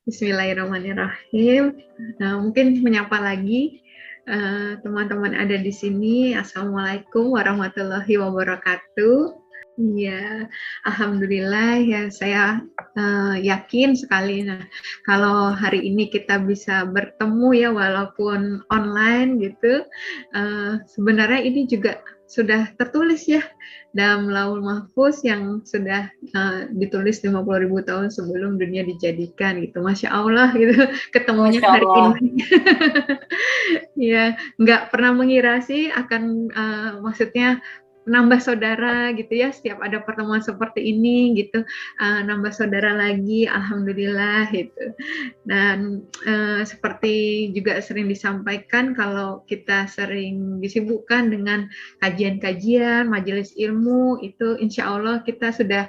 Bismillahirrahmanirrahim. Mungkin menyapa lagi teman-teman ada di sini. Assalamualaikum warahmatullahi wabarakatuh. Iya, alhamdulillah ya saya yakin sekali. Nah, kalau hari ini kita bisa bertemu ya walaupun online gitu, sebenarnya ini juga sudah tertulis ya dalam Lauhul Mahfuz yang sudah ditulis 50.000 tahun sebelum dunia dijadikan gitu. Masya Allah gitu ketemunya Masya hari Allah. ini. Ya, nggak pernah mengira sih akan maksudnya nambah saudara gitu ya setiap ada pertemuan seperti ini gitu, nambah saudara lagi, alhamdulillah gitu. Dan seperti juga sering disampaikan kalau kita sering disibukkan dengan kajian-kajian, majelis ilmu itu insya Allah kita sudah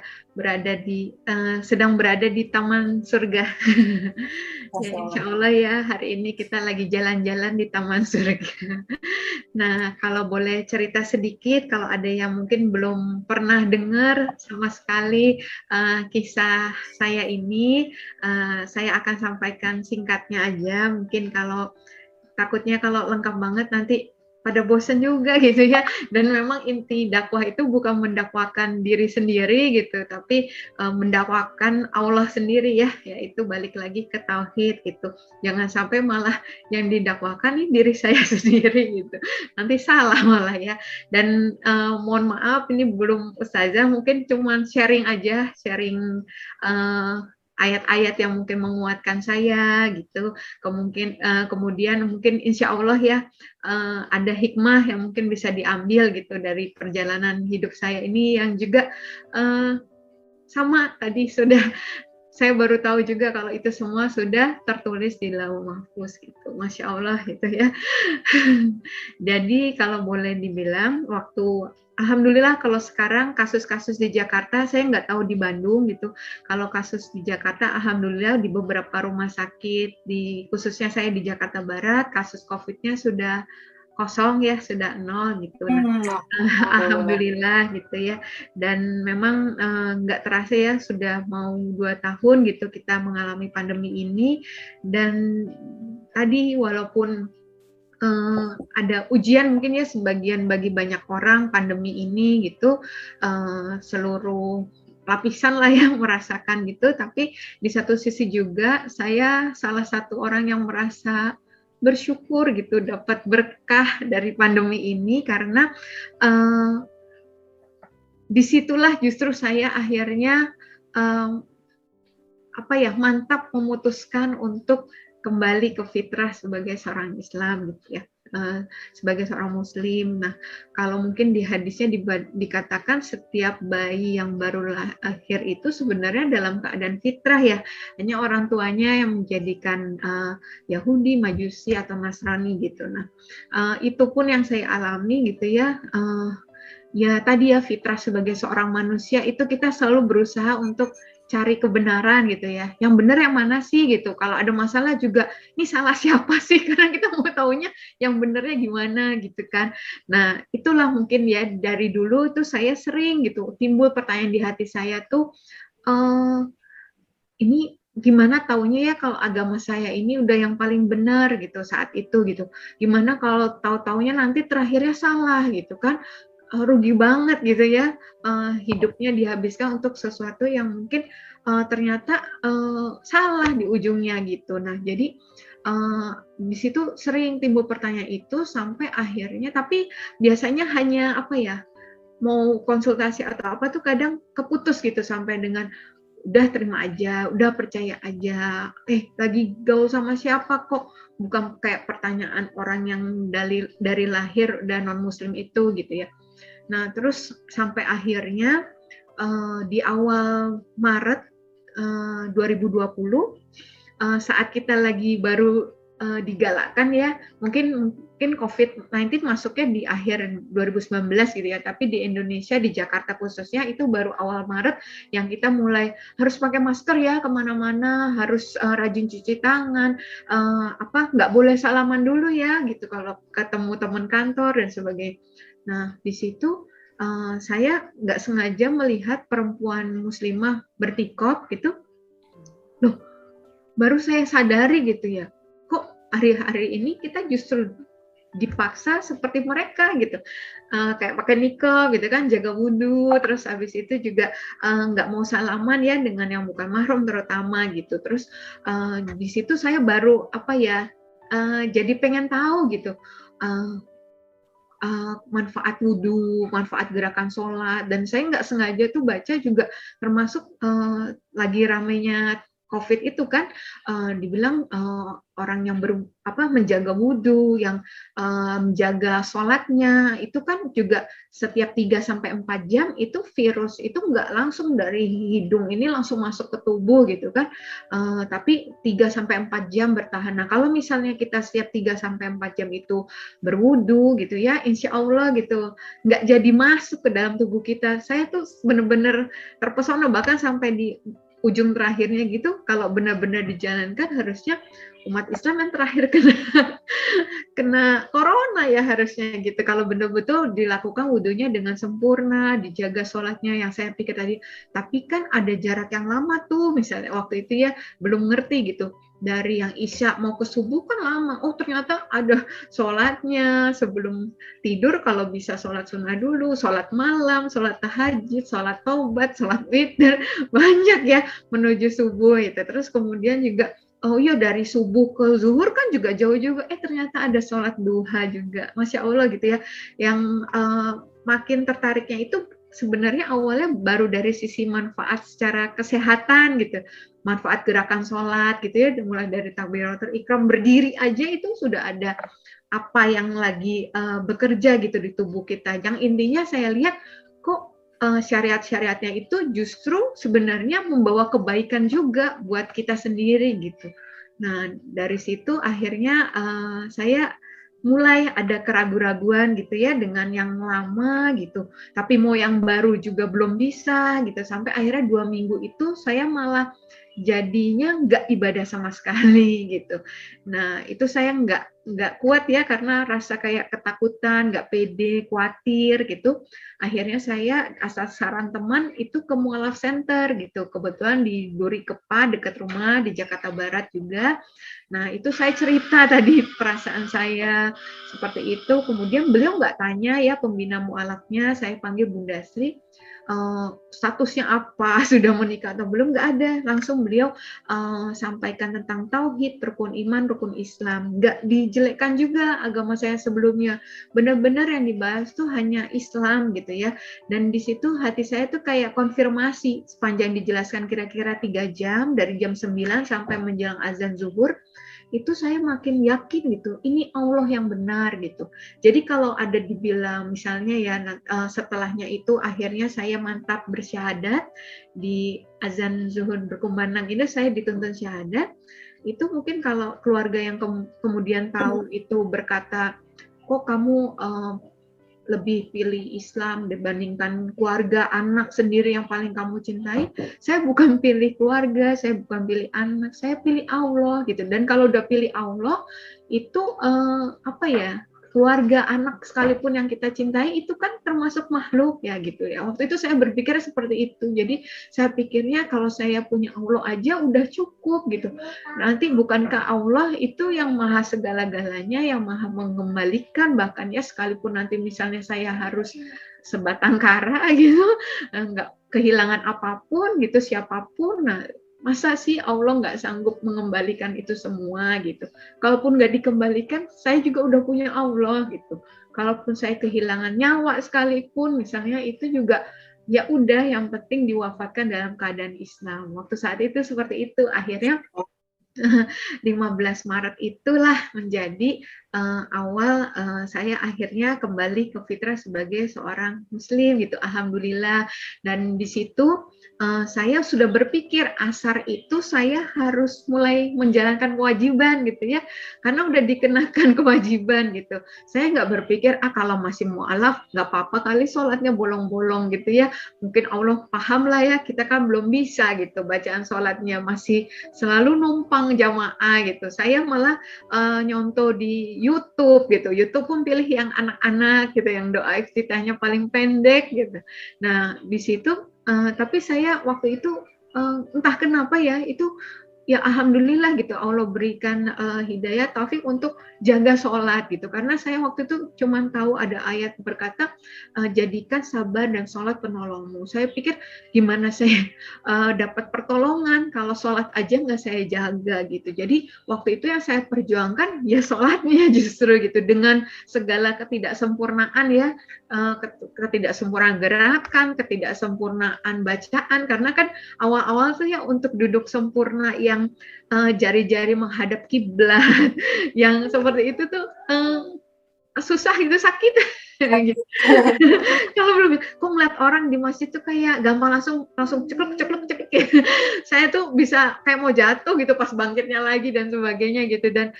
sedang berada di taman surga. Ya, Masya insya Allah. Allah ya hari ini kita lagi jalan-jalan di taman surga. Nah, kalau boleh cerita sedikit, kalau ada yang mungkin belum pernah dengar sama sekali kisah saya ini, saya akan sampaikan singkatnya aja. Mungkin kalau takutnya kalau lengkap banget nanti pada bosen juga gitu ya. Dan memang inti dakwah itu bukan mendakwakan diri sendiri gitu, tapi mendakwakan Allah sendiri ya, yaitu balik lagi ke tauhid gitu. Jangan sampai malah yang didakwakan ini diri saya sendiri gitu. Nanti salah malah ya. Dan mohon maaf ini belum ustazah, mungkin cuman sharing aja, sharing ayat-ayat yang mungkin menguatkan saya gitu. Kemudian mungkin insya Allah ya ada hikmah yang mungkin bisa diambil gitu dari perjalanan hidup saya ini yang juga sama tadi sudah saya baru tahu juga kalau itu semua sudah tertulis di Lauhul Mahfuz gitu. Masya Allah gitu ya. Jadi kalau boleh dibilang waktu alhamdulillah kalau sekarang kasus-kasus di Jakarta saya nggak tahu di Bandung gitu. Kalau kasus di Jakarta alhamdulillah di beberapa rumah sakit khususnya saya di Jakarta Barat kasus COVID-nya sudah kosong ya, sudah nol gitu. Nah, Alhamdulillah. alhamdulillah gitu ya. Dan memang nggak terasa ya sudah mau 2 tahun gitu kita mengalami pandemi ini. Dan tadi walaupun ada ujian mungkin ya sebagian bagi banyak orang pandemi ini gitu, seluruh lapisan lah yang merasakan gitu, tapi di satu sisi juga saya salah satu orang yang merasa bersyukur gitu dapat berkah dari pandemi ini karena disitulah justru saya akhirnya mantap memutuskan untuk kembali ke fitrah sebagai seorang Islam gitu ya, sebagai seorang Muslim. Nah, kalau mungkin di hadisnya dikatakan setiap bayi yang baru lahir itu sebenarnya dalam keadaan fitrah ya, hanya orang tuanya yang menjadikan Yahudi, Majusi atau Nasrani gitu. Nah, itu pun yang saya alami gitu ya. Ya tadi ya fitrah sebagai seorang manusia itu kita selalu berusaha untuk cari kebenaran gitu ya. Yang benar yang mana sih gitu. Kalau ada masalah juga, ini salah siapa sih? Karena kita mau taunya yang benernya gimana gitu kan. Nah, itulah mungkin ya dari dulu tuh saya sering gitu timbul pertanyaan di hati saya tuh ini gimana taunya ya kalau agama saya ini udah yang paling benar gitu saat itu gitu. Gimana kalau tahu-taunya nanti terakhirnya salah gitu kan. Rugi banget gitu ya hidupnya dihabiskan untuk sesuatu yang mungkin ternyata salah di ujungnya gitu. Nah, jadi di situ sering timbul pertanyaan itu sampai akhirnya tapi biasanya hanya apa ya, mau konsultasi atau apa tuh kadang keputus gitu sampai dengan udah terima aja, udah percaya aja, lagi gaul sama siapa kok, bukan kayak pertanyaan orang yang dari lahir dan non muslim itu gitu ya. Nah, terus sampai akhirnya di awal Maret 2020 saat kita lagi baru digalakkan ya, mungkin COVID-19 masuknya di akhir 2019 gitu ya, tapi di Indonesia, di Jakarta khususnya itu baru awal Maret yang kita mulai harus pakai masker ya kemana-mana, harus rajin cuci tangan, nggak boleh salaman dulu ya gitu kalau ketemu teman kantor dan sebagainya. Nah, di situ saya nggak sengaja melihat perempuan muslimah bertikop gitu. Loh, baru saya sadari gitu ya, kok hari-hari ini kita justru dipaksa seperti mereka gitu, kayak pakai niqab gitu kan, jaga wudhu, terus habis itu juga nggak mau salaman ya dengan yang bukan mahram terutama gitu. Terus di situ saya baru apa ya, jadi pengen tahu gitu, uh, manfaat wudhu, manfaat gerakan sholat, dan saya nggak sengaja tuh baca juga termasuk lagi ramenya COVID itu kan, dibilang orang yang menjaga wudhu, yang menjaga sholatnya, itu kan juga setiap 3-4 jam itu virus itu nggak langsung dari hidung ini langsung masuk ke tubuh gitu kan, tapi 3-4 jam bertahan. Nah kalau misalnya kita setiap 3-4 jam itu berwudu gitu ya, insya Allah gitu nggak jadi masuk ke dalam tubuh kita. Saya tuh bener-bener terpesona, bahkan sampai di ujung terakhirnya gitu, kalau benar-benar dijalankan harusnya umat Islam yang terakhir kena corona ya harusnya gitu. Kalau betul-betul dilakukan wudhunya dengan sempurna, dijaga sholatnya yang saya pikir tadi. Tapi kan ada jarak yang lama tuh, misalnya waktu itu ya belum ngerti gitu. Dari yang Isya mau ke subuh kan lama. Oh ternyata ada sholatnya sebelum tidur, kalau bisa sholat sunnah dulu, sholat malam, sholat tahajud, sholat taubat, sholat witir, banyak ya menuju subuh itu. Terus kemudian juga oh iya dari subuh ke zuhur kan juga jauh juga. Ternyata ada sholat duha juga. Masya Allah gitu ya. Yang makin tertariknya itu sebenarnya awalnya baru dari sisi manfaat secara kesehatan gitu. Manfaat gerakan sholat gitu ya. Mulai dari takbiratul ihram, berdiri aja itu sudah ada apa yang lagi bekerja gitu di tubuh kita. Yang intinya saya lihat kok syariat-syariatnya itu justru sebenarnya membawa kebaikan juga buat kita sendiri gitu. Nah dari situ akhirnya saya mulai ada keraguan-raguan gitu ya dengan yang lama gitu. Tapi mau yang baru juga belum bisa gitu. Sampai akhirnya 2 minggu itu saya malah jadinya nggak ibadah sama sekali gitu. Nah itu saya nggak kuat ya karena rasa kayak ketakutan, nggak pede, khawatir gitu. Akhirnya saya atas saran teman itu ke Mualaf Center gitu. Kebetulan di Duri Kepa dekat rumah di Jakarta Barat juga. Nah itu saya cerita tadi perasaan saya seperti itu. Kemudian beliau nggak tanya ya pembina mualafnya, saya panggil Bunda Sri. Statusnya apa, sudah menikah atau belum, nggak ada. Langsung beliau sampaikan tentang tauhid, rukun iman, rukun Islam. Nggak dijelekkan juga agama saya sebelumnya. Benar-benar yang dibahas tuh hanya Islam gitu ya. Dan di situ hati saya tuh kayak konfirmasi sepanjang dijelaskan kira-kira 3 jam, dari jam 9 sampai menjelang azan zuhur, itu saya makin yakin gitu, ini Allah yang benar gitu. Jadi kalau ada dibilang misalnya ya setelahnya itu akhirnya saya mantap bersyahadat di azan zuhur berkumandang ini, saya dituntun syahadat. Itu mungkin kalau keluarga yang kemudian tahu itu berkata, kok kamu lebih pilih Islam dibandingkan keluarga, anak sendiri yang paling kamu cintai. Saya bukan pilih keluarga, saya bukan pilih anak, saya pilih Allah gitu. Dan kalau udah pilih Allah itu apa ya, keluarga, anak sekalipun yang kita cintai itu kan termasuk makhluk ya gitu ya. Waktu itu saya berpikir seperti itu. Jadi saya pikirnya kalau saya punya Allah aja udah cukup gitu. Nanti bukankah Allah itu yang maha segala-galanya, yang maha mengembalikan, bahkan ya sekalipun nanti misalnya saya harus sebatang kara gitu, nggak kehilangan apapun gitu, siapapun, nah masa sih Allah nggak sanggup mengembalikan itu semua gitu. Kalaupun nggak dikembalikan, saya juga udah punya Allah gitu. Kalaupun saya kehilangan nyawa sekalipun, misalnya itu juga ya udah, yang penting diwafatkan dalam keadaan Islam. Waktu saat itu seperti itu. Akhirnya 15 Maret itulah menjadi awal saya akhirnya kembali ke fitrah sebagai seorang muslim gitu. Alhamdulillah. Dan di situ saya sudah berpikir asar itu saya harus mulai menjalankan kewajiban gitu ya. Karena udah dikenakan kewajiban gitu. Saya nggak berpikir kalau masih mualaf nggak apa-apa kali sholatnya bolong-bolong gitu ya. Mungkin Allah paham lah ya, kita kan belum bisa gitu bacaan sholatnya, masih selalu numpang jamaah gitu. Saya malah nyontoh di YouTube gitu. YouTube pun pilih yang anak-anak gitu, yang doa iftitahnya paling pendek gitu. Nah, di situ tapi saya waktu itu entah kenapa ya, itu ya alhamdulillah gitu Allah berikan hidayah taufik untuk jaga sholat gitu, karena saya waktu itu cuma tahu ada ayat berkata jadikan sabar dan sholat penolongmu. Saya pikir gimana saya dapat pertolongan kalau sholat aja nggak saya jaga gitu. Jadi waktu itu yang saya perjuangkan ya sholatnya justru gitu, dengan segala ketidaksempurnaan ya, ketidaksempurnaan gerakan, ketidaksempurnaan bacaan, karena kan awal-awal tuh ya untuk duduk sempurna yang jari-jari menghadap kiblat, yang seperti itu tuh susah, itu sakit. Gitu. Kalau belum, kok ngeliat orang di masjid tuh kayak gampang langsung ceklek ceklek ceklek. Saya tuh bisa kayak mau jatuh gitu pas bangkitnya lagi dan sebagainya gitu, dan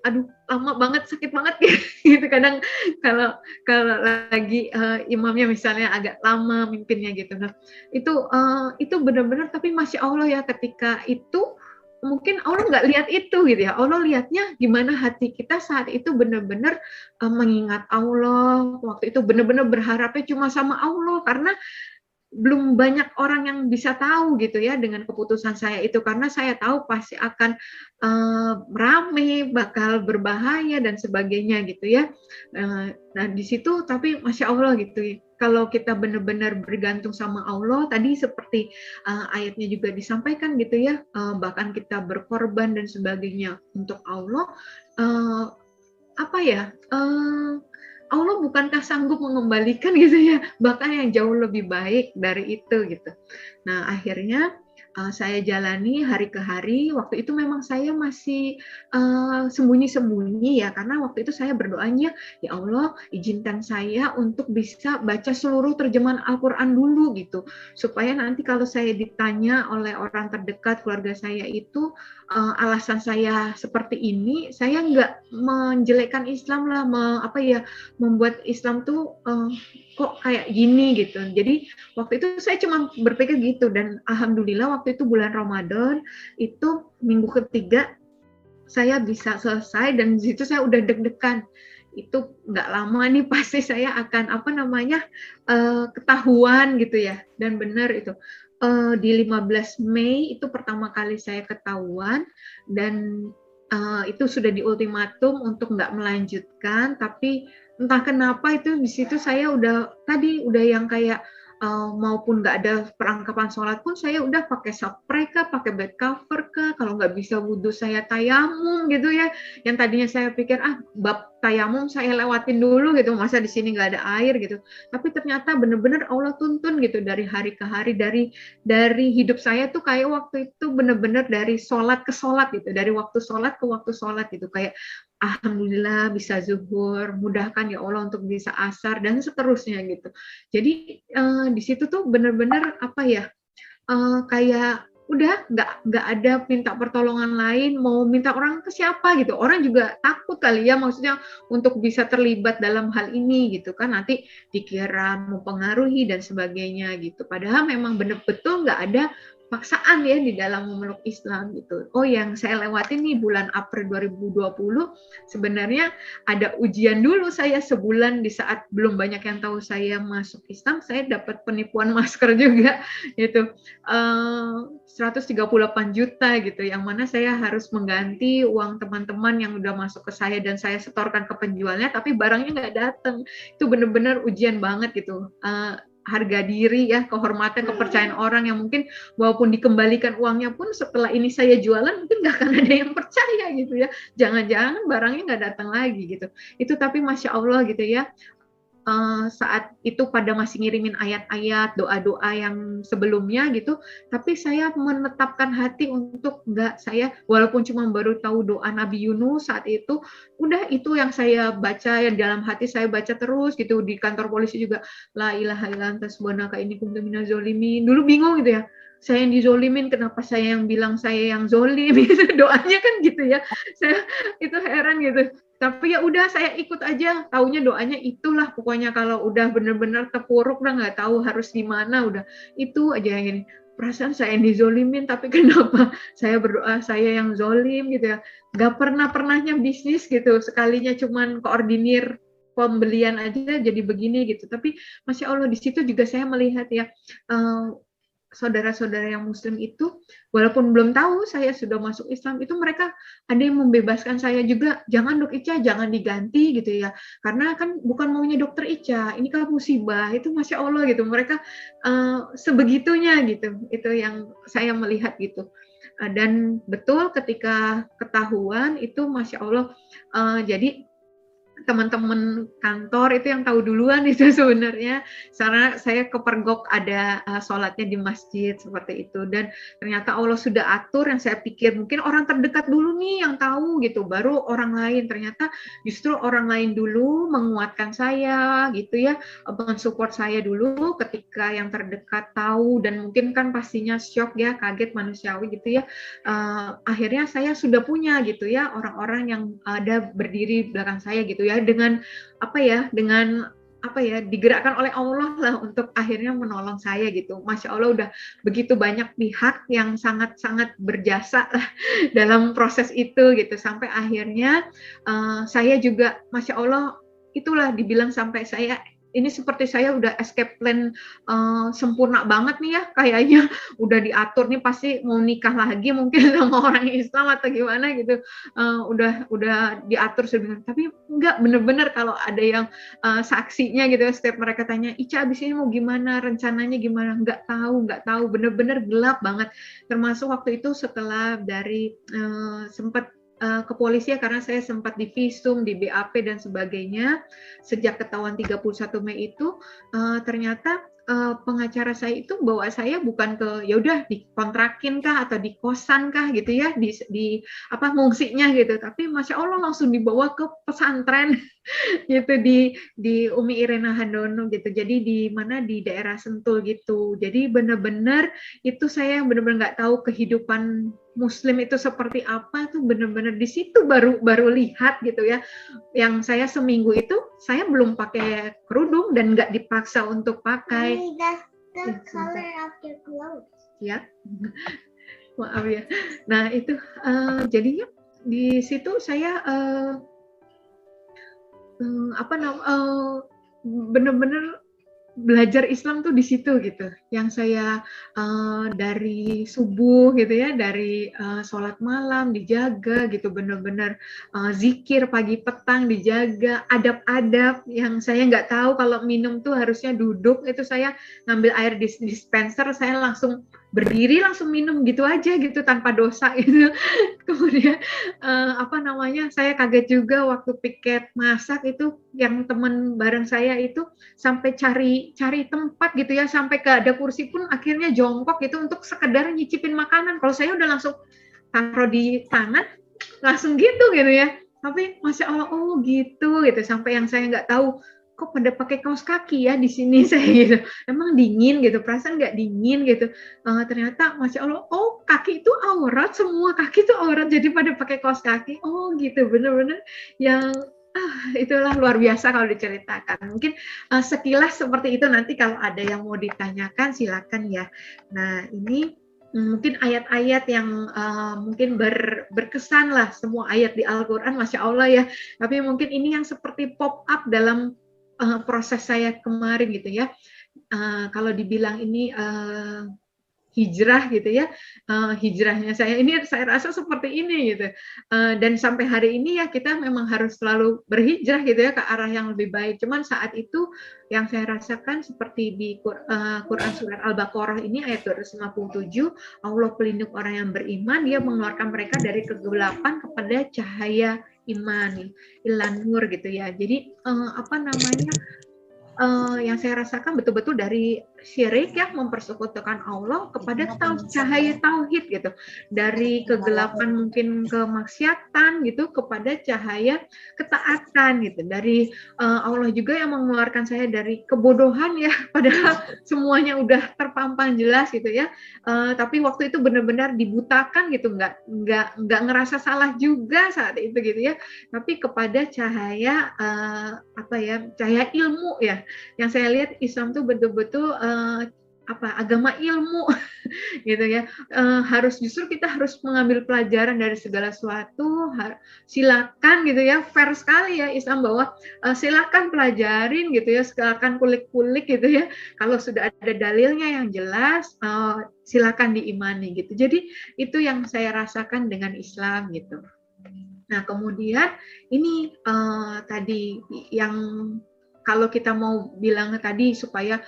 aduh lama banget, sakit banget gitu. Kadang kalau kalau lagi imamnya misalnya agak lama mimpinnya gitu. Nah, itu benar-benar, tapi masya Allah ya, ketika itu mungkin Allah nggak lihat itu gitu ya. Allah lihatnya gimana hati kita saat itu benar-benar mengingat Allah. Waktu itu benar-benar berharapnya cuma sama Allah, karena belum banyak orang yang bisa tahu gitu ya dengan keputusan saya itu, karena saya tahu pasti akan rame, bakal berbahaya dan sebagainya gitu ya. Nah di situ tapi masya Allah gitu ya, kalau kita benar-benar bergantung sama Allah, tadi seperti ayatnya juga disampaikan gitu ya, bahkan kita berkorban dan sebagainya untuk Allah, apa ya, Allah bukankah sanggup mengembalikan gitu ya, bahkan yang jauh lebih baik dari itu gitu. Nah akhirnya saya jalani hari ke hari. Waktu itu memang saya masih sembunyi-sembunyi ya, karena waktu itu saya berdoanya, ya Allah izinkan saya untuk bisa baca seluruh terjemahan Al-Quran dulu gitu, supaya nanti kalau saya ditanya oleh orang terdekat keluarga saya itu alasan saya seperti ini, saya nggak menjelekkan Islam lah, apa ya, membuat Islam tuh kok kayak gini gitu. Jadi waktu itu saya cuma berpikir gitu, dan alhamdulillah waktu itu bulan Ramadan itu minggu ketiga saya bisa selesai, dan di situ saya udah deg-degan. Itu nggak lama nih pasti saya akan apa namanya ketahuan gitu ya, dan benar itu. Di 15 Mei itu pertama kali saya ketahuan, dan itu sudah diultimatum untuk nggak melanjutkan, tapi entah kenapa itu di situ saya udah yang kayak maupun nggak ada perangkapan sholat pun saya udah pakai spray kah, pakai bed cover kah, kalau nggak bisa wudhu saya tayamum gitu ya, yang tadinya saya pikir bab tayamum saya lewatin dulu gitu, masa di sini nggak ada air gitu, tapi ternyata benar-benar Allah tuntun gitu dari hari ke hari, dari hidup saya tuh kayak waktu itu benar-benar dari sholat ke sholat gitu, dari waktu sholat ke waktu sholat gitu, kayak alhamdulillah bisa zuhur, mudahkan ya Allah untuk bisa asar dan seterusnya gitu. Jadi di situ tuh benar-benar apa ya, kayak udah nggak ada minta pertolongan lain, mau minta orang ke siapa gitu, orang juga takut kali ya, maksudnya untuk bisa terlibat dalam hal ini gitu kan, nanti dikira mempengaruhi dan sebagainya gitu, padahal memang betul nggak ada paksaan ya di dalam memeluk Islam gitu. Oh yang saya lewatin nih bulan April 2020 sebenarnya ada ujian dulu, saya sebulan di saat belum banyak yang tahu saya masuk Islam, saya dapat penipuan masker juga gitu, 138 juta gitu, yang mana saya harus mengganti uang teman-teman yang udah masuk ke saya dan saya setorkan ke penjualnya, tapi barangnya nggak datang. Itu benar-benar ujian banget gitu. Harga diri ya, kehormatan, kepercayaan orang yang mungkin walaupun dikembalikan uangnya pun setelah ini saya jualan mungkin nggak akan ada yang percaya gitu ya, jangan-jangan barangnya nggak datang lagi gitu. Itu tapi masya Allah gitu ya, saat itu pada masih ngirimin ayat-ayat, doa-doa yang sebelumnya gitu, tapi saya menetapkan hati untuk enggak, saya walaupun cuma baru tahu doa Nabi Yunus saat itu, udah itu yang saya baca, yang dalam hati saya baca terus gitu, di kantor polisi juga, la ilaha illa anta subhanaka inni kuntu minaz zalimin. Dulu bingung gitu ya, saya yang dizolimin, kenapa saya yang bilang saya yang zolim gitu, doanya kan gitu ya, saya itu heran gitu. Tapi ya udah saya ikut aja, taunya doanya itulah pokoknya, kalau udah bener-bener terpuruk udah nggak tahu harus gimana, udah itu aja yang ini. Perasaan saya yang dizolimin, tapi kenapa saya berdoa saya yang zolim gitu ya. Nggak pernahnya bisnis gitu, sekalinya cuman koordinir pembelian aja jadi begini gitu. Tapi Masya Allah di situ juga saya melihat ya, saudara-saudara yang muslim itu, walaupun belum tahu saya sudah masuk Islam, itu mereka ada yang membebaskan saya juga, jangan Dok Ica, jangan diganti gitu ya, karena kan bukan maunya dokter Ica, ini kan musibah, itu Masya Allah gitu, mereka sebegitunya gitu, itu yang saya melihat gitu. Dan betul ketika ketahuan itu Masya Allah, jadi teman-teman kantor itu yang tahu duluan itu sebenarnya, karena saya kepergok ada sholatnya di masjid seperti itu, dan ternyata Allah sudah atur yang saya pikir mungkin orang terdekat dulu nih yang tahu gitu, baru orang lain, ternyata justru orang lain dulu menguatkan saya gitu ya, mensupport saya dulu ketika yang terdekat tahu, dan mungkin kan pastinya shock ya, kaget, manusiawi gitu ya. Akhirnya saya sudah punya gitu ya orang-orang yang ada berdiri belakang saya gitu ya, dengan digerakkan oleh Allah lah untuk akhirnya menolong saya gitu. Masya Allah udah begitu banyak pihak yang sangat-sangat berjasa lah dalam proses itu gitu, sampai akhirnya saya juga Masya Allah itulah dibilang sampai saya ini seperti saya udah escape plan sempurna banget nih ya, kayaknya udah diatur nih pasti mau nikah lagi mungkin sama orang Islam atau gimana gitu, udah diatur sebenarnya, tapi enggak, bener-bener kalau ada yang saksinya gitu ya, setiap mereka tanya, Ica abis ini mau gimana, rencananya gimana, nggak tahu, bener-bener gelap banget, termasuk waktu itu setelah dari sempat ke polisi ya, karena saya sempat divisum, di BAP dan sebagainya, sejak ketahuan 31 Mei itu, ternyata pengacara saya itu bawa saya bukan ke ya udah dikontrakin kah atau di kosan kah gitu ya, di ngungsinya gitu, tapi Masya Allah langsung dibawa ke pesantren gitu, di Umi Irena Handono gitu, jadi di mana di daerah Sentul gitu, jadi benar-benar itu saya benar-benar nggak tahu kehidupan Muslim itu seperti apa, tuh benar-benar di situ baru lihat gitu ya, yang saya seminggu itu saya belum pakai kerudung dan nggak dipaksa untuk pakai. The color of your clothes. Ya, maaf ya. Nah itu jadinya di situ saya benar-benar belajar Islam tuh di situ gitu. Yang saya dari subuh gitu ya, dari sholat malam dijaga gitu, benar-benar zikir pagi petang dijaga, adab-adab yang saya nggak tahu kalau minum tuh harusnya duduk, itu saya ngambil air di dispenser, saya langsung berdiri langsung minum gitu aja gitu tanpa dosa gitu. Kemudian saya kaget juga waktu piket masak itu, yang teman bareng saya itu sampai cari tempat gitu ya, sampai ke ada kursi pun akhirnya jongkok gitu untuk sekedar nyicipin makanan. Kalau saya udah langsung taruh di tangan langsung gitu ya. Tapi Masya Allah, oh gitu sampai yang saya nggak tahu kok pada pakai kaos kaki ya di sini saya gitu. Emang dingin gitu, perasaan nggak dingin gitu. Ternyata Masya Allah, oh kaki itu aurat, semua kaki itu aurat, jadi pada pakai kaos kaki. Oh gitu, bener-bener yang itulah luar biasa kalau diceritakan. Mungkin sekilas seperti itu, nanti kalau ada yang mau ditanyakan silakan ya. Nah ini mungkin ayat-ayat yang mungkin berkesan lah, semua ayat di Al-Quran Masya Allah ya, tapi mungkin ini yang seperti pop up dalam proses saya kemarin gitu ya. Kalau dibilang ini hijrah gitu ya, hijrahnya saya ini saya rasa seperti ini gitu, dan sampai hari ini ya kita memang harus selalu berhijrah gitu ya ke arah yang lebih baik. Cuman saat itu yang saya rasakan seperti di Quran surat Al-Baqarah ini ayat 257, Allah pelindung orang yang beriman, dia mengeluarkan mereka dari kegelapan kepada cahaya iman, ilan nur gitu ya. Jadi yang saya rasakan betul-betul dari syirik ya, mempersekutukan Allah, kepada cahaya tauhid gitu, dari kegelapan mungkin kemaksiatan gitu kepada cahaya ketaatan gitu, dari Allah juga yang mengeluarkan saya dari kebodohan ya, padahal semuanya udah terpampang jelas gitu ya, tapi waktu itu benar-benar dibutakan gitu, nggak ngerasa salah juga saat itu gitu ya, tapi kepada cahaya cahaya ilmu ya. Yang saya lihat Islam tuh betul-betul agama ilmu gitu ya. Harus justru kita harus mengambil pelajaran dari segala sesuatu. Silakan gitu ya, fair sekali ya Islam bahwa silakan pelajarin gitu ya, silakan kulik-kulik gitu ya. Kalau sudah ada dalilnya yang jelas, silakan diimani gitu. Jadi itu yang saya rasakan dengan Islam gitu. Nah, kemudian ini tadi yang kalau kita mau bilang tadi supaya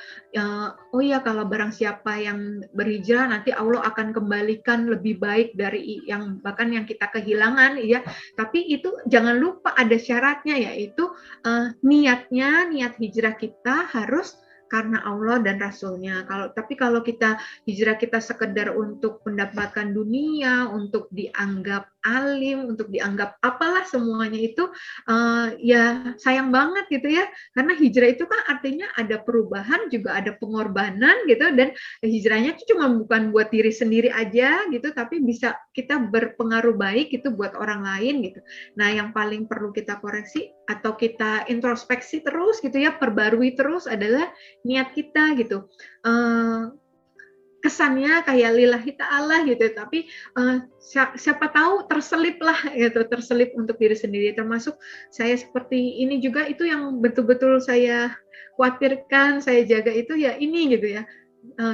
oh ya, kalau barang siapa yang berhijrah nanti Allah akan kembalikan lebih baik dari yang bahkan yang kita kehilangan ya. Tapi itu jangan lupa ada syaratnya, yaitu niat hijrah kita harus karena Allah dan Rasul-Nya. Tapi kalau kita hijrah kita sekedar untuk mendapatkan dunia, untuk dianggap alim, untuk dianggap apalah semuanya itu, ya sayang banget gitu ya. Karena hijrah itu kan artinya ada perubahan, juga ada pengorbanan gitu, dan hijrahnya itu cuma bukan buat diri sendiri aja gitu, tapi bisa kita berpengaruh baik itu buat orang lain gitu. Nah, yang paling perlu kita koreksi atau kita introspeksi terus gitu ya, perbarui terus adalah niat kita gitu. Kesannya kayak lillahi ta'ala gitu, tapi siapa tahu terselip lah gitu, terselip untuk diri sendiri. Termasuk saya seperti ini juga, itu yang betul-betul saya khawatirkan, saya jaga itu ya ini gitu ya.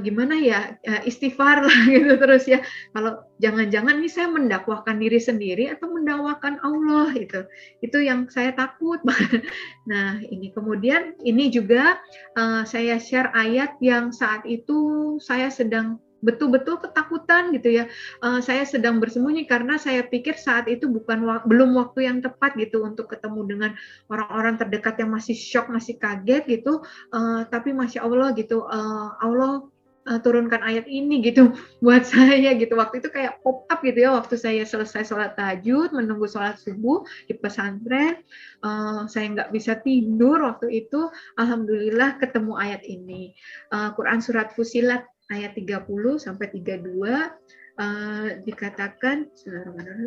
Gimana ya, istighfar lah gitu terus ya. Kalau jangan-jangan nih saya mendakwahkan diri sendiri atau mendakwakan Allah gitu. Itu yang saya takut banget. Nah, ini kemudian ini juga saya share ayat yang saat itu saya sedang betul-betul ketakutan gitu ya. Saya sedang bersembunyi karena saya pikir saat itu belum waktu yang tepat gitu untuk ketemu dengan orang-orang terdekat yang masih shock, masih kaget gitu. Tapi Masya Allah gitu, Allah turunkan ayat ini gitu buat saya gitu. Waktu itu kayak pop up gitu ya, waktu saya selesai sholat tahajud, menunggu sholat subuh di pesantren, saya nggak bisa tidur waktu itu. Alhamdulillah ketemu ayat ini. Quran surat Fusilat ayat 30 sampai 32 dikatakan,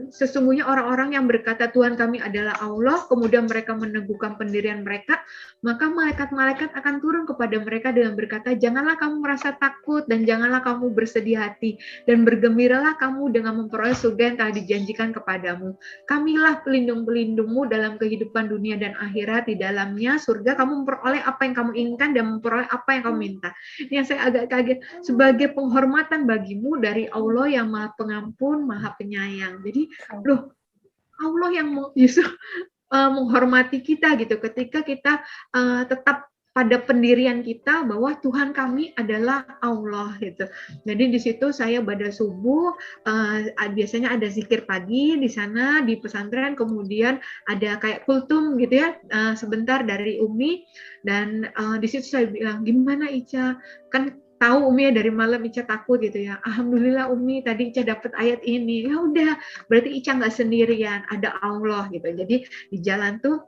sesungguhnya orang-orang yang berkata Tuhan kami adalah Allah, kemudian mereka meneguhkan pendirian mereka, maka malaikat-malaikat akan turun kepada mereka dengan berkata, janganlah kamu merasa takut dan janganlah kamu bersedih hati, dan bergembiralah kamu dengan memperoleh surga yang telah dijanjikan kepadamu. Kamilah pelindung-pelindungmu dalam kehidupan dunia dan akhirat. Di dalamnya surga kamu memperoleh apa yang kamu inginkan dan memperoleh apa yang kamu minta. Ini yang saya agak kaget, sebagai penghormatan bagimu dari Allah yang Maha Pengampun, Maha Penyayang. Jadi, loh, Allah yang justru menghormati kita gitu ketika kita tetap pada pendirian kita bahwa Tuhan kami adalah Allah gitu. Jadi di situ saya pada subuh, biasanya ada zikir pagi di sana di pesantren, kemudian ada kayak kultum gitu ya, sebentar dari Umi, dan di situ saya bilang, gimana Ica, kan tahu Umi ya dari malam Ica takut gitu ya. Alhamdulillah Umi tadi Ica dapat ayat ini. Ya udah, berarti Ica nggak sendirian, ada Allah gitu. Jadi di jalan tuh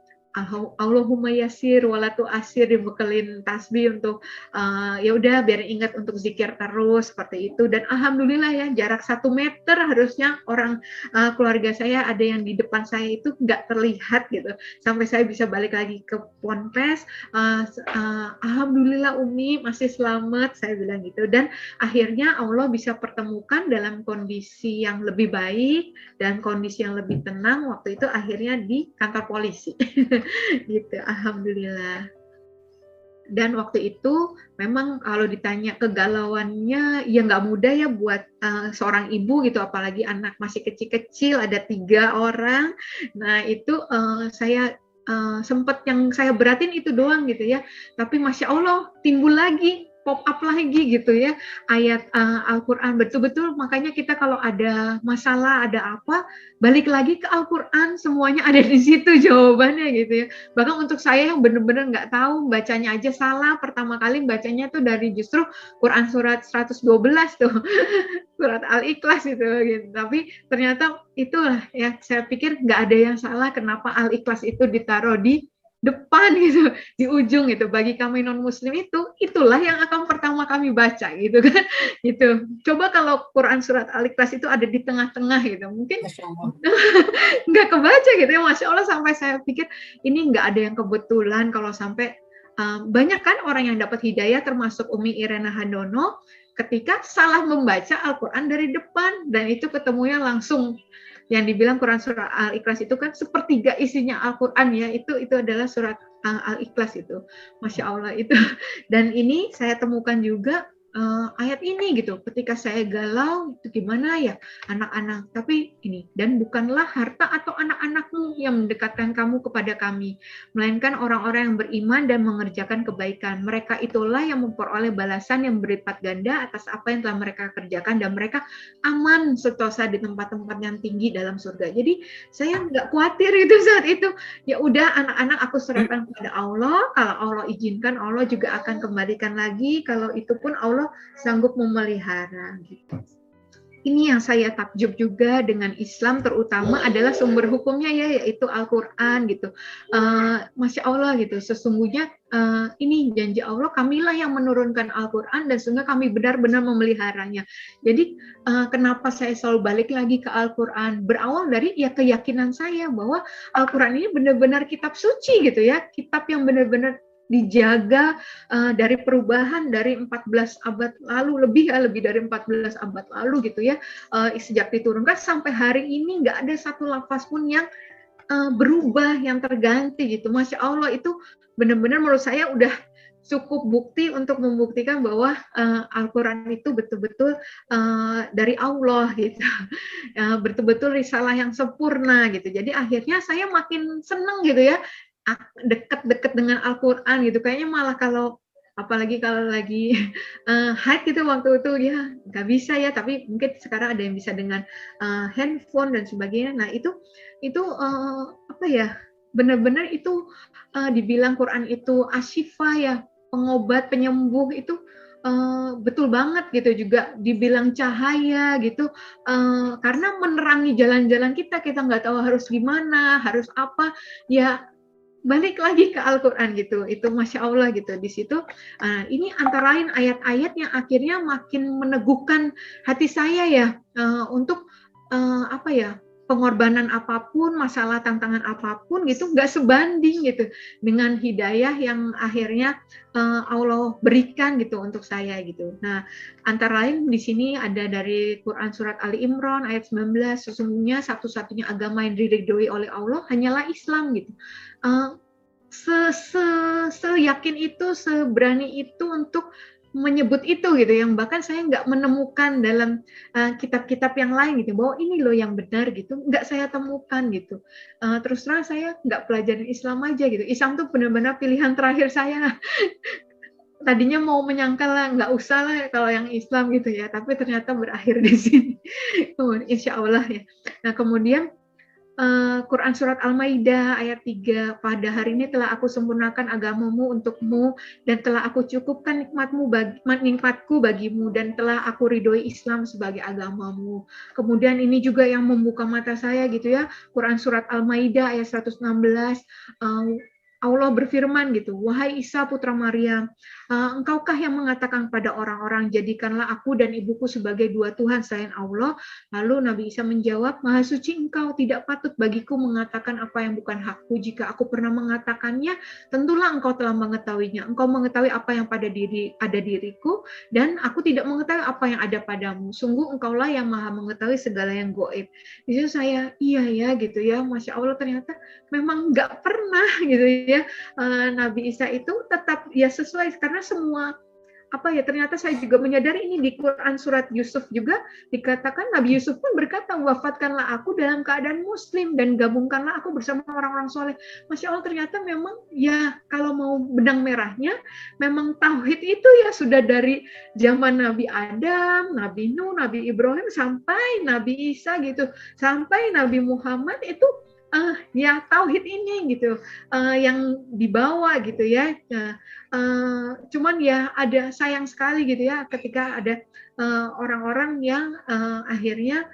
Allahumma yasir walatu asir, dibekelin tasbih untuk ya udah biar ingat untuk zikir terus seperti itu. Dan alhamdulillah ya, jarak 1 meter harusnya orang keluarga saya ada yang di depan saya itu nggak terlihat gitu, sampai saya bisa balik lagi ke Ponpes. Alhamdulillah Umi masih selamat, saya bilang gitu. Dan akhirnya Allah bisa pertemukan dalam kondisi yang lebih baik dan kondisi yang lebih tenang waktu itu, akhirnya di kantor polisi. Gitu, alhamdulillah. Dan waktu itu memang kalau ditanya kegalauannya, ya nggak mudah ya buat seorang ibu gitu, apalagi anak masih kecil-kecil, ada 3 orang. Nah itu saya sempat yang saya beratin itu doang gitu ya. Tapi Masya Allah timbul lagi, pop up lagi gitu ya, ayat Al-Quran. Betul-betul makanya kita kalau ada masalah, ada apa, balik lagi ke Al-Quran, semuanya ada di situ jawabannya gitu ya. Bahkan untuk saya yang benar-benar nggak tahu, bacanya aja salah, pertama kali bacanya tuh dari justru Quran surat 112 tuh, surat Al-Ikhlas gitu. Tapi ternyata itulah ya, saya pikir nggak ada yang salah kenapa Al-Ikhlas itu ditaruh di depan gitu, di ujung gitu. Bagi kami non muslim itulah yang akan pertama kami baca gitu kan. Gitu. Coba kalau Quran surat Al-Ikhlas itu ada di tengah-tengah gitu, mungkin nggak kebaca gitu ya. Masya Allah, sampai saya pikir ini nggak ada yang kebetulan kalau sampai banyak kan orang yang dapat hidayah, termasuk Umi Irena Handono, ketika salah membaca Al-Quran dari depan, dan itu ketemunya langsung yang dibilang Quran surah Al-Ikhlas itu kan sepertiga isinya Al-Quran ya, itu adalah surat Al-Ikhlas itu, Masya Allah itu. Dan ini saya temukan juga ayat ini gitu, ketika saya galau itu gimana ya anak-anak, tapi ini, dan bukanlah harta atau anak-anakmu yang mendekatkan kamu kepada kami, melainkan orang-orang yang beriman dan mengerjakan kebaikan, mereka itulah yang memperoleh balasan yang berlipat ganda atas apa yang telah mereka kerjakan, dan mereka aman sentosa di tempat-tempat yang tinggi dalam surga. Jadi saya nggak khawatir itu saat itu, ya udah anak-anak aku serahkan kepada Allah, kalau Allah izinkan Allah juga akan kembalikan lagi, kalau itu pun Allah sanggup memelihara gitu. Ini yang saya takjub juga dengan Islam, terutama adalah sumber hukumnya ya, yaitu Al-Quran gitu. Masya Allah gitu, sesungguhnya ini janji Allah, kamilah yang menurunkan Al-Quran dan sehingga kami benar-benar memeliharanya. Jadi kenapa saya selalu balik lagi ke Al-Quran? Berawal dari ya keyakinan saya bahwa Al-Quran ini benar-benar kitab suci gitu ya, kitab yang benar-benar dijaga dari perubahan dari 14 abad lalu, lebih dari 14 abad lalu gitu ya, sejak diturunkan sampai hari ini nggak ada satu lafaz pun yang berubah, yang terganti gitu. Masya Allah, itu benar-benar menurut saya udah cukup bukti untuk membuktikan bahwa Al-Quran itu betul-betul dari Allah gitu, betul-betul risalah yang sempurna gitu. Jadi akhirnya saya makin seneng gitu ya, dekat-dekat dengan Al-Quran gitu. Kayaknya malah apalagi kalau lagi haid gitu waktu itu ya nggak bisa ya, tapi mungkin sekarang ada yang bisa dengan handphone dan sebagainya. Nah itu apa ya, benar-benar itu dibilang Quran itu asyifa ya, pengobat, penyembuh, itu betul banget gitu. Juga dibilang cahaya gitu, karena menerangi jalan-jalan kita nggak tahu harus gimana, harus apa ya, balik lagi ke Al-Quran gitu. Itu Masya Allah gitu. Di situ ini antara lain ayat-ayat yang akhirnya makin meneguhkan hati saya ya, untuk apa ya, pengorbanan apapun, masalah, tantangan apapun gitu, nggak sebanding gitu dengan hidayah yang akhirnya Allah berikan gitu untuk saya gitu. Nah, antara lain di sini ada dari Quran surat Ali Imran ayat 19, sesungguhnya satu-satunya agama yang diridhoi oleh Allah hanyalah Islam gitu. Seyakin itu, seberani itu untuk menyebut itu gitu, yang bahkan saya nggak menemukan dalam kitab-kitab yang lain gitu, bahwa ini loh yang benar gitu, nggak saya temukan gitu. Terus terang saya nggak pelajarin Islam aja gitu. Islam tuh benar-benar pilihan terakhir saya. Tadinya mau menyangkal lah, nggak usah lah kalau yang Islam gitu ya, tapi ternyata berakhir di sini. Insya Allah ya. Nah kemudian Quran surat Al-Maidah ayat 3, pada hari ini telah aku sempurnakan agamamu untukmu dan telah aku cukupkan nikmatku bagimu dan telah aku ridhoi Islam sebagai agamamu. Kemudian ini juga yang membuka mata saya gitu ya, Quran surat Al-Maidah ayat 116, Allah berfirman gitu, wahai Isa putra Maryam, engkaukah yang mengatakan pada orang-orang, jadikanlah aku dan ibuku sebagai dua Tuhan selain Allah? Lalu Nabi Isa menjawab, maha suci engkau, tidak patut bagiku mengatakan apa yang bukan hakku. Jika aku pernah mengatakannya, tentulah engkau telah mengetahuinya. Engkau mengetahui apa yang ada diriku, dan aku tidak mengetahui apa yang ada padamu. Sungguh engkaulah yang maha mengetahui segala yang gaib. Di situ saya, iya ya gitu ya, Masya Allah, ternyata memang nggak pernah gitu ya, Nabi Isa itu tetap ya sesuai, karena semua apa ya, ternyata saya juga menyadari ini di Quran surat Yusuf juga dikatakan, Nabi Yusuf pun berkata, wafatkanlah aku dalam keadaan muslim dan gabungkanlah aku bersama orang-orang soleh. Masya Allah, ternyata memang ya kalau mau benang merahnya, memang tauhid itu ya sudah dari zaman Nabi Adam, Nabi Nuh, Nabi Ibrahim, sampai Nabi Isa gitu, sampai Nabi Muhammad itu ya tauhid ini gitu yang dibawa gitu ya. Cuman ya ada sayang sekali gitu ya ketika ada orang-orang yang akhirnya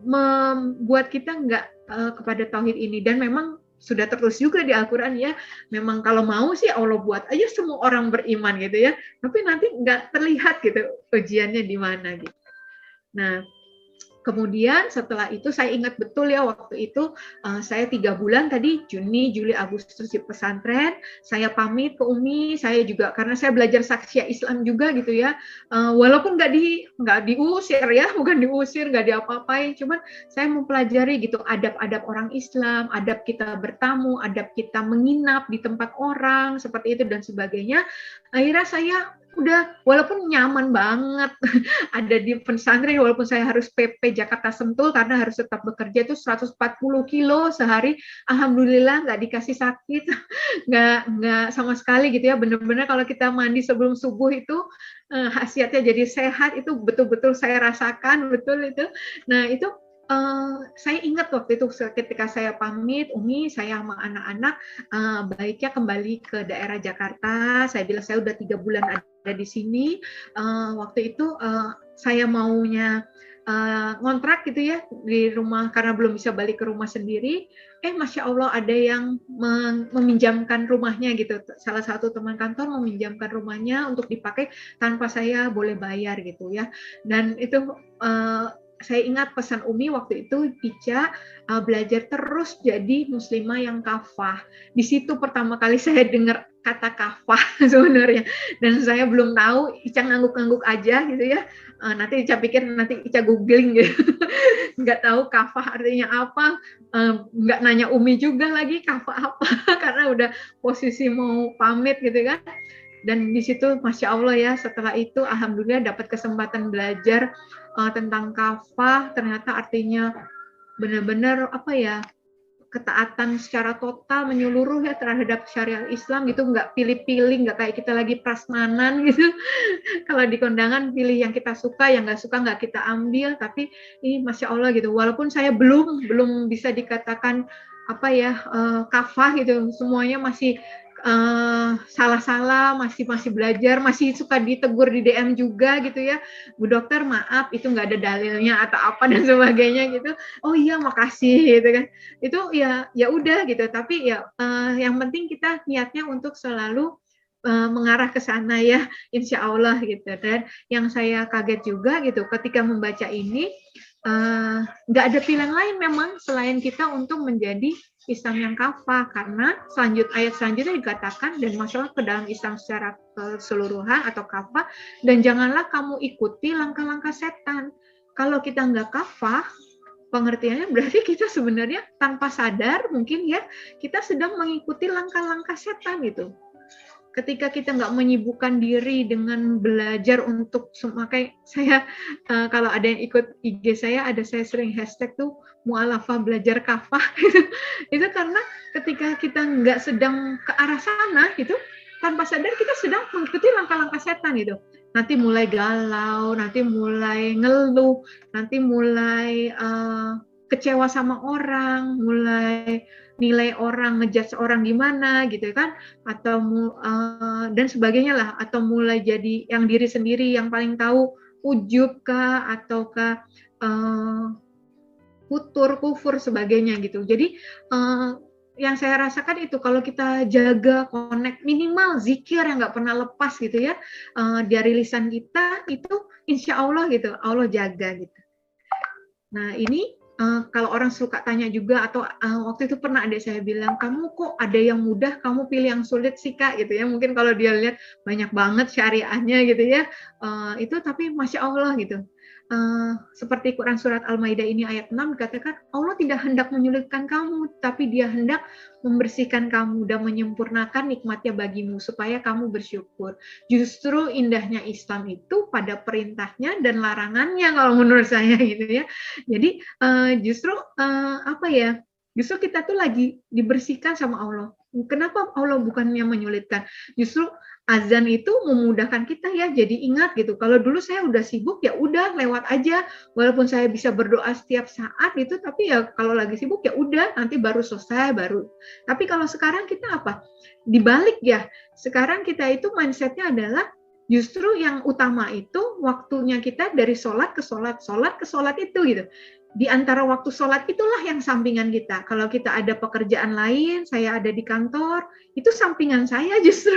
membuat kita nggak kepada tauhid ini. Dan memang sudah tertulis juga di Al-Quran ya, memang kalau mau sih Allah buat aja semua orang beriman gitu ya, tapi nanti nggak terlihat gitu ujiannya di mana gitu. Nah Kemudian setelah itu saya ingat betul ya waktu itu saya 3 bulan tadi Juni, Juli, Agustus di pesantren. Saya pamit ke Umi, saya juga karena saya belajar saksya Islam juga gitu ya. Walaupun nggak diusir ya, bukan diusir, nggak diapa-apain, cuman saya mempelajari gitu adab-adab orang Islam, adab kita bertamu, adab kita menginap di tempat orang seperti itu dan sebagainya. Akhirnya saya udah walaupun nyaman banget ada di pesantren walaupun saya harus PP Jakarta Sentul karena harus tetap bekerja itu 140 kilo sehari, alhamdulillah nggak dikasih sakit, nggak sama sekali gitu ya, benar-benar kalau kita mandi sebelum subuh itu khasiatnya jadi sehat, itu betul-betul saya rasakan betul itu. Nah itu saya ingat waktu itu ketika saya pamit, Umi, saya sama anak-anak baiknya kembali ke daerah Jakarta. Saya bilang saya udah 3 bulan ada di sini. Waktu itu saya maunya ngontrak gitu ya di rumah karena belum bisa balik ke rumah sendiri. Masya Allah ada yang meminjamkan rumahnya gitu. Salah satu teman kantor meminjamkan rumahnya untuk dipakai tanpa saya boleh bayar gitu ya. Dan itu saya ingat pesan Umi waktu itu, Ica belajar terus jadi muslimah yang kafah. Di situ pertama kali saya dengar kata kafah sebenarnya. Dan saya belum tahu, Ica ngangguk-ngangguk aja gitu ya. Nanti Ica pikir nanti Ica googling gitu. Nggak tahu kafah artinya apa. Nggak nanya Umi juga lagi kafah apa. Karena udah posisi mau pamit gitu kan. Dan di situ Masya Allah ya, setelah itu Alhamdulillah dapat kesempatan belajar tentang kafah, ternyata artinya benar-benar apa ya, ketaatan secara total menyeluruh ya terhadap syariat Islam gitu, nggak pilih-pilih, nggak kayak kita lagi prasmanan gitu. Kalau di kondangan pilih yang kita suka, yang nggak suka nggak kita ambil, tapi ini Masya Allah gitu, walaupun saya belum bisa dikatakan apa ya kafah gitu, semuanya masih salah-salah, masih belajar, masih suka ditegur di DM juga gitu ya, Bu Dokter maaf itu nggak ada dalilnya atau apa dan sebagainya gitu. Oh iya makasih gitu kan. Itu ya udah gitu. Tapi ya yang penting kita niatnya untuk selalu mengarah ke sana ya, insya Allah gitu. Dan yang saya kaget juga gitu, ketika membaca ini nggak ada pilihan lain memang selain kita untuk menjadi Islam yang kafah, karena ayat selanjutnya dikatakan dan masuk ke dalam Islam secara keseluruhan atau kafah, dan janganlah kamu ikuti langkah-langkah setan. Kalau kita nggak kafah, pengertiannya berarti kita sebenarnya tanpa sadar mungkin ya kita sedang mengikuti langkah-langkah setan gitu. Ketika kita nggak menyibukkan diri dengan belajar untuk makanya saya kalau ada yang ikut IG saya sering hashtag tuh mu'alafah belajar kafah itu karena ketika kita nggak sedang ke arah sana gitu, tanpa sadar kita sedang mengikuti langkah-langkah setan gitu. Nanti mulai galau, nanti mulai ngeluh, nanti mulai kecewa sama orang, mulai nilai orang, ngejudge orang gimana gitu kan, atau dan sebagainya lah, atau mulai jadi yang diri sendiri yang paling tahu, ujub kah ataukah futur, kufur sebagainya gitu. Jadi yang saya rasakan itu kalau kita jaga connect minimal zikir yang nggak pernah lepas gitu ya dari lisan kita itu insya Allah gitu, Allah jaga gitu. Nah ini kalau orang suka tanya juga atau waktu itu pernah adik saya bilang, kamu kok ada yang mudah, kamu pilih yang sulit sih Kak gitu ya. Mungkin kalau dia lihat banyak banget syariahnya gitu ya, itu tapi Masya Allah gitu. Seperti Quran surat Al-Maidah ini ayat 6 dikatakan Allah tidak hendak menyulitkan kamu, tapi dia hendak membersihkan kamu dan menyempurnakan nikmatnya bagimu supaya kamu bersyukur. Justru indahnya Islam itu pada perintahnya dan larangannya kalau menurut saya gitu ya. Jadi justru apa ya? Justru kita tuh lagi dibersihkan sama Allah. Kenapa Allah bukannya menyulitkan? Justru azan itu memudahkan kita ya, jadi ingat gitu. Kalau dulu saya udah sibuk ya udah lewat aja, walaupun saya bisa berdoa setiap saat gitu, tapi ya kalau lagi sibuk ya udah nanti baru selesai baru. Tapi kalau sekarang kita apa? Dibalik ya. Sekarang kita itu mindsetnya adalah justru yang utama itu waktunya kita dari sholat ke sholat itu gitu. Di antara waktu sholat itulah yang sampingan kita. Kalau kita ada pekerjaan lain, saya ada di kantor, itu sampingan saya justru.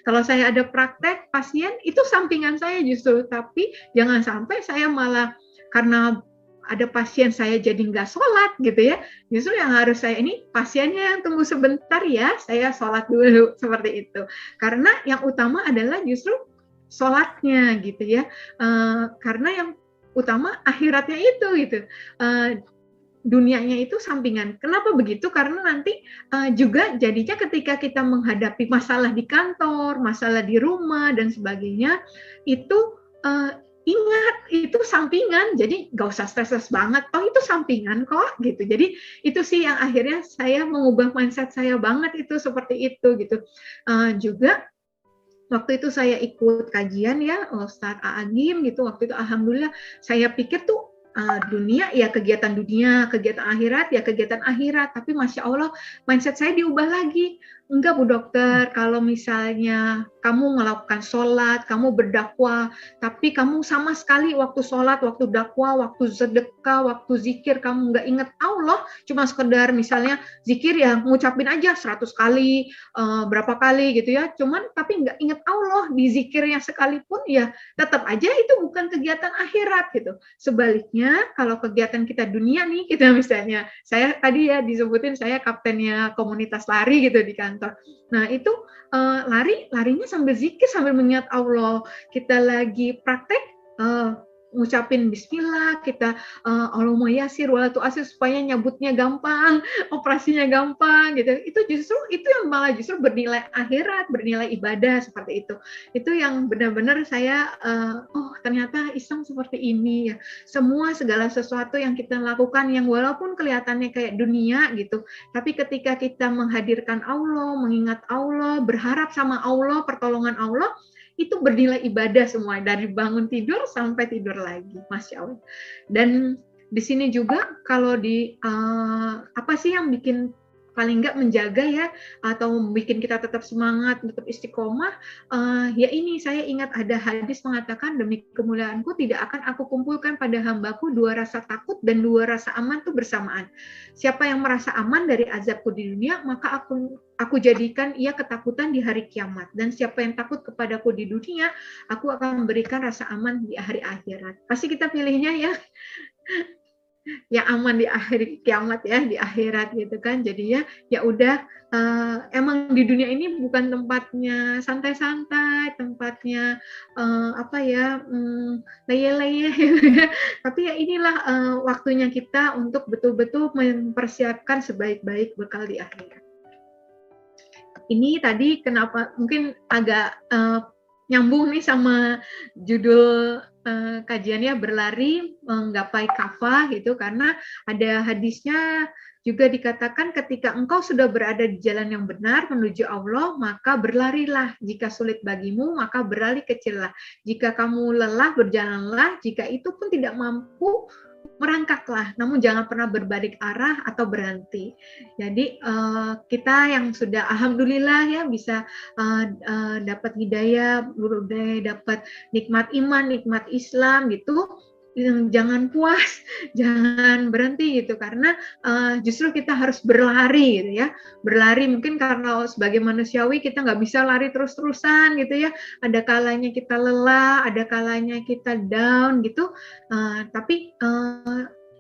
Kalau saya ada praktek pasien, itu sampingan saya justru. Tapi jangan sampai saya malah karena ada pasien saya jadi nggak sholat gitu ya, justru yang harus saya ini pasiennya yang tunggu sebentar ya, saya sholat dulu seperti itu. Karena yang utama adalah justru sholatnya gitu ya, karena yang utama akhiratnya itu gitu. Dunianya itu sampingan. Kenapa begitu? Karena nanti juga jadinya ketika kita menghadapi masalah di kantor, masalah di rumah dan sebagainya, itu ingat itu sampingan. Jadi gak usah stres banget. Oh itu sampingan kok gitu. Jadi itu sih yang akhirnya saya mengubah mindset saya banget itu seperti itu gitu. Juga waktu itu saya ikut kajian ya Ustadz Aagim gitu. Waktu itu alhamdulillah saya pikir tuh dunia ya kegiatan dunia, kegiatan akhirat ya kegiatan akhirat. Tapi Masya Allah mindset saya diubah lagi. Enggak Bu Dokter, kalau misalnya kamu melakukan sholat, kamu berdakwah, tapi kamu sama sekali waktu sholat, waktu dakwah, waktu sedekah, waktu zikir, kamu nggak ingat Allah, cuma sekedar misalnya zikir ya ngucapin aja 100 kali, berapa kali gitu ya, cuman tapi nggak ingat Allah di zikirnya sekalipun ya tetap aja itu bukan kegiatan akhirat gitu. Sebaliknya kalau kegiatan kita dunia nih, kita misalnya, saya tadi ya disebutin saya kaptennya komunitas lari gitu di kantor. Nah itu larinya sambil zikir sambil mengingat Allah. Kita lagi praktek ngucapin Bismillah, kita Allahumma yasir wala tu'asir supaya nyabutnya gampang, operasinya gampang gitu. Itu justru itu yang malah justru bernilai akhirat, bernilai ibadah seperti itu. Itu yang benar-benar saya oh ternyata Islam seperti ini ya. Semua segala sesuatu yang kita lakukan yang walaupun kelihatannya kayak dunia gitu, tapi ketika kita menghadirkan Allah, mengingat Allah, berharap sama Allah, pertolongan Allah, itu bernilai ibadah semua dari bangun tidur sampai tidur lagi, Masya Allah. Dan di sini juga kalau di apa sih yang bikin paling nggak menjaga ya atau bikin kita tetap semangat, tetap istiqomah, ya ini saya ingat ada hadis mengatakan demi kemuliaanku tidak akan aku kumpulkan pada hambaku dua rasa takut dan dua rasa aman itu bersamaan. Siapa yang merasa aman dari azabku di dunia maka aku jadikan ia ketakutan di hari kiamat, dan siapa yang takut kepadaku di dunia aku akan memberikan rasa aman di hari akhirat. Pasti kita pilihnya ya yang aman di akhir kiamat ya, di akhirat gitu kan. Jadi ya udah emang di dunia ini bukan tempatnya santai-santai, tempatnya apa ya leye-leye gitu ya. Tapi ya inilah waktunya kita untuk betul-betul mempersiapkan sebaik-baik bekal di akhirat. Ini tadi kenapa mungkin agak nyambung nih sama judul kajiannya berlari menggapai kafah gitu, karena ada hadisnya juga dikatakan ketika engkau sudah berada di jalan yang benar menuju Allah maka berlarilah, jika sulit bagimu maka beralih kecillah, jika kamu lelah berjalanlah, jika itu pun tidak mampu merangkaklah, namun jangan pernah berbalik arah atau berhenti. Jadi kita yang sudah alhamdulillah ya bisa dapat hidayah, dapat nikmat iman, nikmat Islam gitu, jangan puas, jangan berhenti gitu, karena justru kita harus berlari gitu ya, berlari mungkin karena sebagai manusiawi kita nggak bisa lari terus-terusan gitu ya, ada kalanya kita lelah, ada kalanya kita down gitu, tapi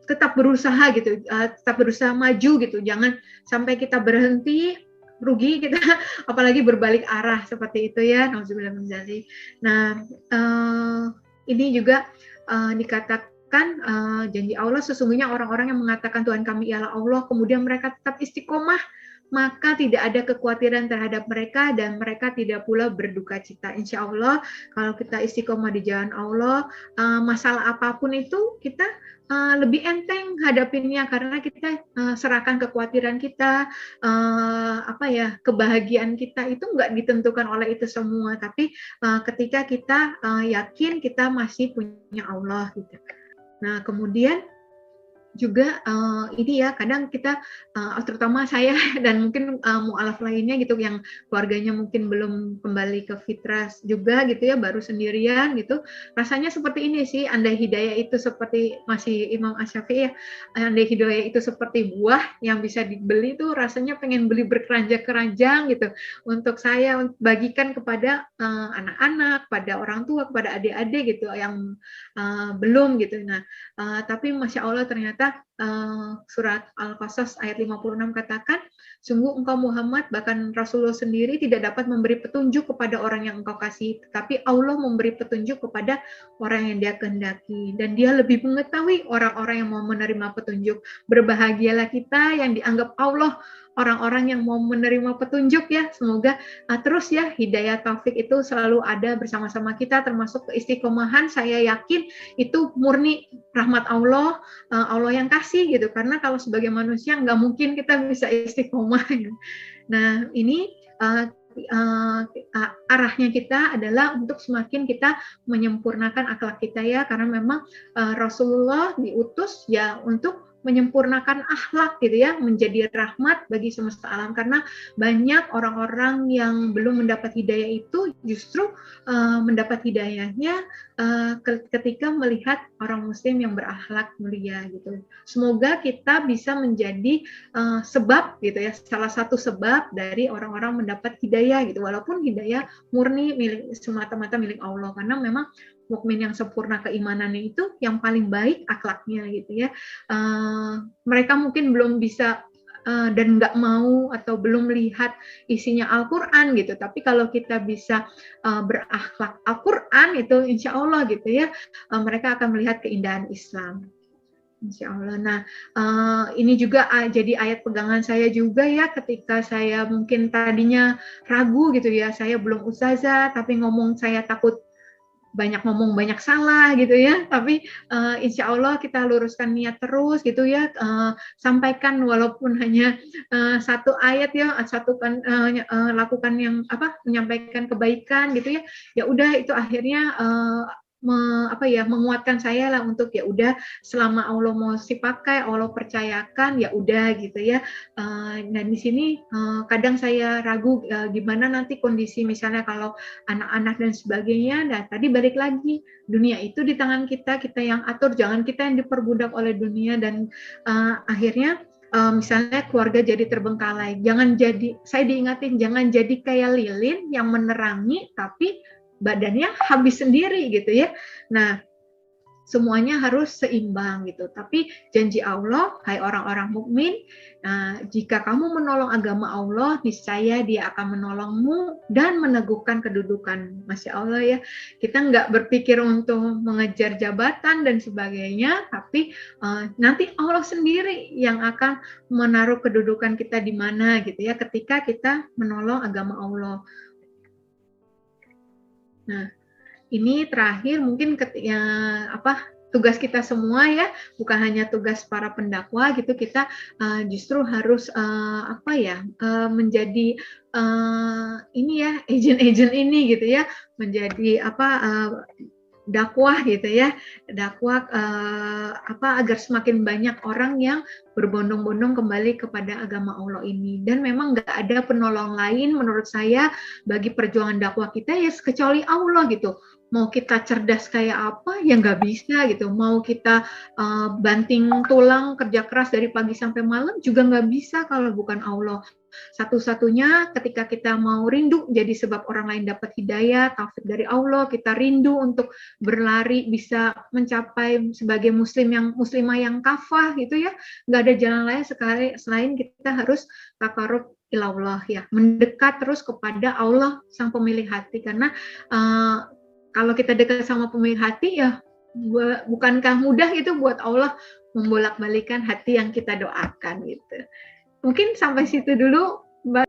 tetap berusaha gitu, tetap berusaha maju gitu, jangan sampai kita berhenti rugi kita, apalagi berbalik arah seperti itu ya, nauzubillah min dzalik. Nah ini juga dikatakan janji Allah sesungguhnya orang-orang yang mengatakan Tuhan kami ialah Allah kemudian mereka tetap istiqomah maka tidak ada kekhawatiran terhadap mereka dan mereka tidak pula berduka cita. Insya Allah kalau kita istiqomah di jalan Allah, masalah apapun itu kita lebih enteng hadapinnya karena kita serahkan kekhawatiran kita, apa ya, kebahagiaan kita itu nggak ditentukan oleh itu semua, tapi ketika kita yakin kita masih punya Allah gitu. Nah kemudian juga ini ya kadang kita terutama saya dan mungkin mualaf lainnya gitu yang keluarganya mungkin belum kembali ke fitrah juga gitu ya, baru sendirian gitu, rasanya seperti ini sih, andai hidayah itu seperti masih Imam Asy-Syafi'i ya, andai hidayah itu seperti buah yang bisa dibeli tuh rasanya pengen beli berkeranjang-keranjang gitu untuk saya bagikan kepada anak-anak, pada orang tua, kepada adik-adik gitu yang belum gitu. Nah, tapi Masya Allah ternyata surat Al-Qasas ayat 56 katakan, sungguh engkau Muhammad, bahkan Rasulullah sendiri tidak dapat memberi petunjuk kepada orang yang engkau kasih, tetapi Allah memberi petunjuk kepada orang yang dia kehendaki. Dan dia lebih mengetahui orang-orang yang mau menerima petunjuk. Berbahagialah kita yang dianggap Allah orang-orang yang mau menerima petunjuk ya. Semoga terus ya hidayah taufik itu selalu ada bersama-sama kita, termasuk keistiqomahan. Saya yakin itu murni rahmat Allah, Allah yang kasih gitu. Karena kalau sebagai manusia nggak mungkin kita bisa istiqomah. Nah ini arahnya kita adalah untuk semakin kita menyempurnakan akhlak kita ya, karena memang Rasulullah diutus ya untuk menyempurnakan akhlak gitu ya, menjadi rahmat bagi semesta alam, karena banyak orang-orang yang belum mendapat hidayah itu justru mendapat hidayahnya ketika melihat orang muslim yang berakhlak mulia gitu. Semoga kita bisa menjadi sebab gitu ya, salah satu sebab dari orang-orang mendapat hidayah gitu, walaupun hidayah murni milik semata-mata milik Allah, karena memang mukmin yang sempurna keimanannya itu yang paling baik akhlaknya gitu ya. Mereka mungkin belum bisa dan nggak mau atau belum melihat isinya Al-Quran gitu, tapi kalau kita bisa berakhlak Al-Quran itu insya Allah gitu ya, mereka akan melihat keindahan Islam. Insya Allah. Nah, ini juga jadi ayat pegangan saya juga ya, ketika saya mungkin tadinya ragu gitu ya, saya belum ustazah, tapi ngomong saya takut banyak ngomong banyak salah gitu ya, tapi insya Allah kita luruskan niat terus gitu ya, sampaikan walaupun hanya satu ayat ya, lakukan yang menyampaikan kebaikan gitu ya, ya udah itu akhirnya menguatkan saya lah untuk ya udah selama Allah mau dipakai, Allah percayakan ya udah gitu ya. Dan di sini kadang saya ragu gimana nanti kondisi misalnya kalau anak-anak dan sebagainya. Nah, tadi balik lagi, dunia itu di tangan kita, kita yang atur, jangan kita yang diperbudak oleh dunia, dan akhirnya misalnya keluarga jadi terbengkalai. Jangan jadi, saya diingatin, jangan jadi kayak lilin yang menerangi, tapi badannya habis sendiri gitu ya. Nah, semuanya harus seimbang gitu. Tapi janji Allah, hai orang-orang mukmin, jika kamu menolong agama Allah, niscaya Dia akan menolongmu dan meneguhkan kedudukan. Masya Allah ya, kita nggak berpikir untuk mengejar jabatan dan sebagainya, tapi nanti Allah sendiri yang akan menaruh kedudukan kita di mana gitu ya, ketika kita menolong agama Allah. Nah, ini terakhir mungkin tugas kita semua ya, bukan hanya tugas para pendakwah gitu, kita justru harus menjadi ini ya, agent ini gitu ya, menjadi dakwah gitu ya, dakwah agar semakin banyak orang yang berbondong-bondong kembali kepada agama Allah ini. Dan memang nggak ada penolong lain menurut saya bagi perjuangan dakwah kita ya kecuali Allah gitu. Mau kita cerdas kayak apa ya nggak bisa gitu, mau kita banting tulang kerja keras dari pagi sampai malam juga nggak bisa kalau bukan Allah. Satu-satunya ketika kita mau rindu jadi sebab orang lain dapat hidayah, taufik dari Allah, kita rindu untuk berlari bisa mencapai sebagai muslimah yang kafah gitu ya, nggak ada jalan lain selain kita harus takarub ilallah ya, mendekat terus kepada Allah sang pemilik hati, karena kalau kita dekat sama pemilik hati ya bukankah mudah itu buat Allah membolak-balikan hati yang kita doakan gitu. Mungkin sampai situ dulu, Mbak.